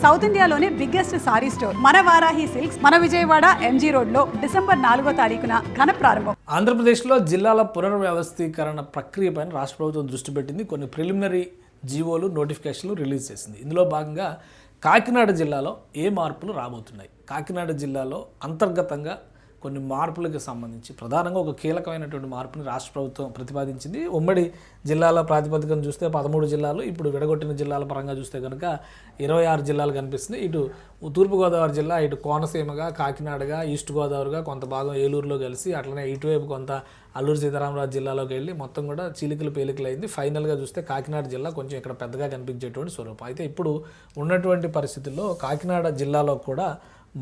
South ఇండియాలోనే biggest sorry store మన Varahi silks మన విజయవాడ ఎంజీ రోడ్ లో డిసెంబర్ 4వ తారీఖున ఘన ప్రారంభం. ఆంధ్రప్రదేశ్లో జిల్లాల పునర్వ్యవస్థీకరణ ప్రక్రియపైన రాష్ట్ర ప్రభుత్వం దృష్టి పెట్టింది. కొన్ని ప్రిలిమినరీ జీవోలు, నోటిఫికేషన్లు రిలీజ్ చేసింది. ఇందులో భాగంగా కాకినాడ జిల్లాలో ఏ మార్పులు రాబోతున్నాయి, కాకినాడ జిల్లాలో అంతర్గతంగా కొన్ని మార్పులకు సంబంధించి ప్రధానంగా ఒక కీలకమైనటువంటి మార్పుని రాష్ట్ర ప్రభుత్వం ప్రతిపాదించింది. ఉమ్మడి జిల్లాల ప్రాతిపదికను చూస్తే 13 జిల్లాలు, ఇప్పుడు విడగొట్టిన జిల్లాల పరంగా చూస్తే కనుక 26 జిల్లాలు కనిపిస్తున్నాయి. ఇటు తూర్పుగోదావరి జిల్లా, ఇటు కోనసీమగా, కాకినాడగా, ఈస్ట్ గోదావరిగా, కొంత భాగం ఏలూరులో కలిసి, అట్లనే ఇటువైపు కొంత అల్లూరు సీతారామరాజు జిల్లాలోకి వెళ్ళి మొత్తం కూడా చీలికలు పేలికలు అయింది. ఫైనల్గా చూస్తే కాకినాడ జిల్లా కొంచెం ఇక్కడ పెద్దగా కనిపించేటువంటి స్వరూపం. అయితే ఇప్పుడు ఉన్నటువంటి పరిస్థితుల్లో కాకినాడ జిల్లాలో కూడా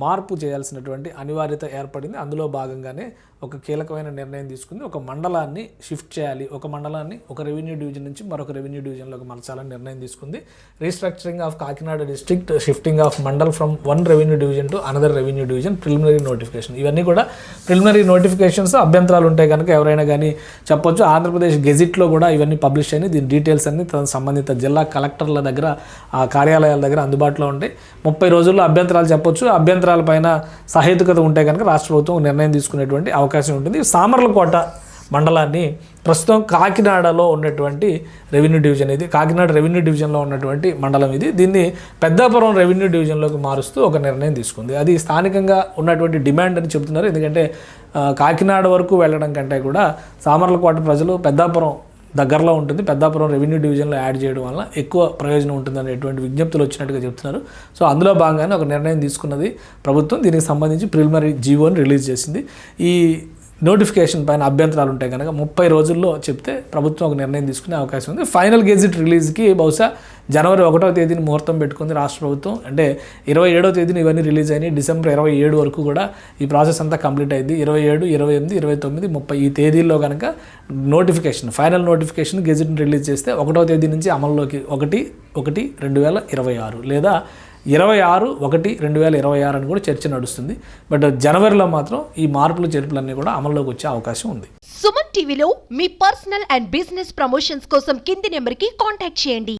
మార్పు చేయాల్సినటువంటి అనివార్యత ఏర్పడింది. అందులో భాగంగానే ఒక కీలకమైన నిర్ణయం తీసుకుంది. ఒక మండలాన్ని షిఫ్ట్ చేయాలి, ఒక మండలాన్ని ఒక రెవెన్యూ డివిజన్ నుంచి మరొక రెవెన్యూ డివిజన్లోకి మార్చాలని నిర్ణయం తీసుకుంది. Restructuring of Kakinada district, shifting of mandal from one revenue division to another revenue division, preliminary notification. ఇవన్నీ కూడా ప్రిలిమినరీ నోటిఫికేషన్స్. అభ్యంతరాలు ఉంటాయి కనుక ఎవరైనా కానీ చెప్పొచ్చు. ఆంధ్రప్రదేశ్ గెజిట్లో కూడా ఇవన్నీ పబ్లిష్ అయినాయి. దీని డీటెయిల్స్ అన్ని సంబంధిత జిల్లా కలెక్టర్ల దగ్గర, ఆ కార్యాలయాల దగ్గర అందుబాటులో ఉంటాయి. 30 రోజుల్లో అభ్యంతరాలు చెప్పొచ్చు. అభ్యంతరాల పైన సహేతుకత ఉంటే కనుక రాష్ట్ర ప్రభుత్వం నిర్ణయం తీసుకునేటువంటి అవకాశం ఉంటుంది. సామర్లకోట మండలాన్ని ప్రస్తుతం కాకినాడలో ఉన్నటువంటి రెవెన్యూ డివిజన్ ఇది. కాకినాడ రెవెన్యూ డివిజన్లో ఉన్నటువంటి మండలం ఇది. దీన్ని పెద్దాపురం రెవెన్యూ డివిజన్లోకి మారుస్తూ ఒక నిర్ణయం తీసుకుంది. అది స్థానికంగా ఉన్నటువంటి డిమాండ్ అని చెబుతున్నారు. ఎందుకంటే కాకినాడ వరకు వెళ్ళడం కంటే కూడా సామర్లకోట ప్రజలు పెద్దాపురం దగ్గరలో ఉంటుంది, పెద్దాపురం రెవెన్యూ డివిజన్లో యాడ్ చేయడం వల్ల ఎక్కువ ప్రయోజనం ఉంటుంది అనేటువంటి విజ్ఞప్తులు వచ్చినట్టుగా చెప్తున్నారు. సో అందులో భాగంగానే ఒక నిర్ణయం తీసుకున్నది ప్రభుత్వం. దీనికి సంబంధించి ప్రిలిమినరీ జీవోని రిలీజ్ చేసింది. ఈ నోటిఫికేషన్ పైన అభ్యంతరాలు ఉంటాయి కనుక 30 రోజుల్లో చెప్తే ప్రభుత్వం ఒక నిర్ణయం తీసుకునే అవకాశం ఉంది. ఫైనల్ గెజిట్ రిలీజ్కి బహుశా జనవరి 1వ తేదీని ముహూర్తం పెట్టుకుంది రాష్ట్ర ప్రభుత్వం. అంటే 27వ తేదీని ఇవన్నీ రిలీజ్ అయినాయి. డిసెంబర్ 27 వరకు కూడా ఈ ప్రాసెస్ అంతా కంప్లీట్ అయింది. 27, 28, 29, 30 ఈ తేదీల్లో కనుక నోటిఫికేషన్, ఫైనల్ నోటిఫికేషన్ గెజిట్ని రిలీజ్ చేస్తే 1వ తేదీ నుంచి అమల్లోకి 1/1/2026 లేదా 26/1/2026 అని కూడా చర్చ నడుస్తుంది. బట్ జనవరిలో మాత్రం ఈ మార్పులు చేర్పులన్నీ కూడా అమల్లోకి వచ్చే అవకాశం ఉంది. సుమన్ టీవీలో మీ పర్సనల్ అండ్ బిజినెస్ ప్రమోషన్స్ కోసం కింది నెంబర్కి కాంటాక్ట్ చేయండి.